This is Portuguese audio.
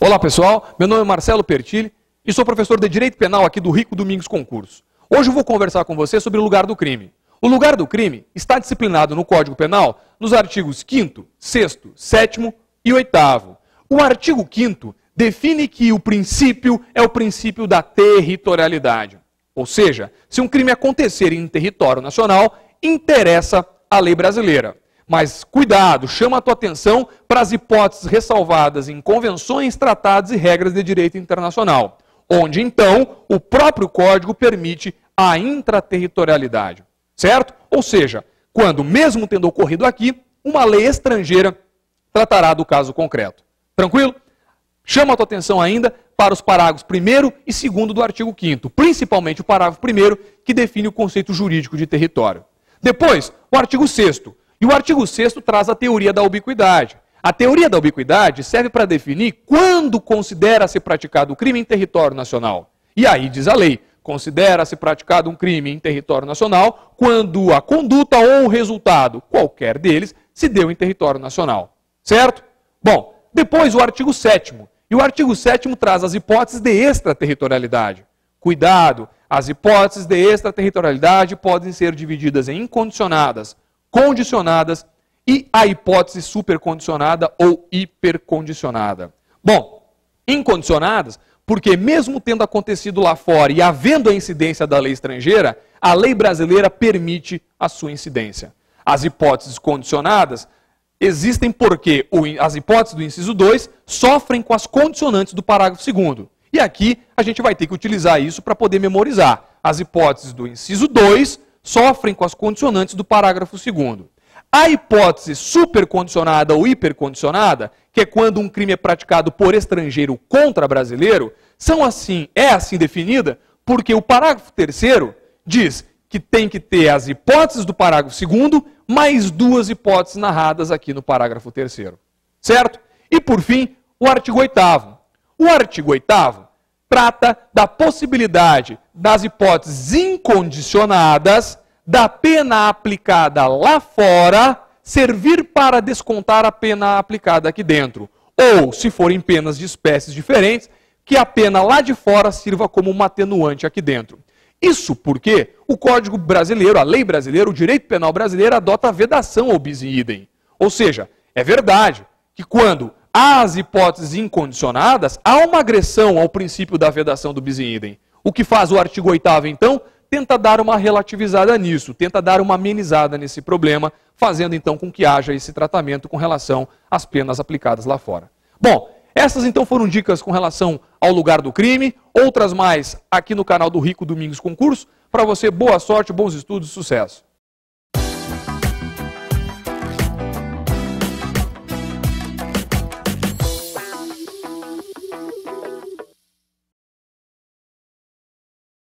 Olá pessoal, meu nome é Marcelo Pertilli e sou professor de Direito Penal aqui do Rico Domingos Concurso. Hoje eu vou conversar com você sobre o lugar do crime. O lugar do crime está disciplinado no Código Penal nos artigos 5º, 6º, 7º e 8º. O artigo 5º define que o princípio é o princípio da territorialidade. Ou seja, se um crime acontecer em território nacional, interessa a lei brasileira. Mas cuidado, chama a tua atenção para as hipóteses ressalvadas em convenções, tratados e regras de direito internacional, onde então o próprio Código permite a intraterritorialidade, certo? Ou seja, quando, mesmo tendo ocorrido aqui, uma lei estrangeira tratará do caso concreto. Tranquilo? Chama a tua atenção ainda para os parágrafos 1º e 2º do artigo 5º, principalmente o parágrafo 1º, que define o conceito jurídico de território. Depois, o artigo 6º. E o artigo 6º traz a teoria da ubiquidade. A teoria da ubiquidade serve para definir quando considera-se praticado o crime em território nacional. E aí diz a lei, considera-se praticado um crime em território nacional quando a conduta ou o resultado, qualquer deles, se deu em território nacional. Certo? Bom, depois o artigo 7º. E o artigo 7º traz as hipóteses de extraterritorialidade. Cuidado, as hipóteses de extraterritorialidade podem ser divididas em incondicionadas, condicionadas e a hipótese supercondicionada ou hipercondicionada. Bom, incondicionadas, porque mesmo tendo acontecido lá fora e havendo a incidência da lei estrangeira, a lei brasileira permite a sua incidência. As hipóteses condicionadas existem porque as hipóteses do inciso 2 sofrem com as condicionantes do parágrafo 2º. E aqui a gente vai ter que utilizar isso para poder memorizar. As hipóteses do inciso 2 sofrem com as condicionantes do parágrafo 2º. A hipótese supercondicionada ou hipercondicionada, que é quando um crime é praticado por estrangeiro contra brasileiro, é assim definida porque o parágrafo 3º diz que tem que ter as hipóteses do parágrafo 2º mais duas hipóteses narradas aqui no parágrafo 3º. Certo? E por fim, o artigo 8º. O artigo 8º trata da possibilidade das hipóteses incondicionadas da pena aplicada lá fora servir para descontar a pena aplicada aqui dentro. Ou, se forem penas de espécies diferentes, que a pena lá de fora sirva como um atenuante aqui dentro. Isso porque o Código Brasileiro, a lei brasileira, o direito penal brasileiro adota a vedação ao bis in idem. Ou seja, é verdade que quando há as hipóteses incondicionadas, há uma agressão ao princípio da vedação do bis in idem. O que faz o artigo 8º, então, tenta dar uma relativizada nisso, tenta dar uma amenizada nesse problema, fazendo então com que haja esse tratamento com relação às penas aplicadas lá fora. Bom, essas então foram dicas com relação ao lugar do crime, outras mais aqui no canal do Rico Domingos Concurso. Para você, boa sorte, bons estudos e sucesso!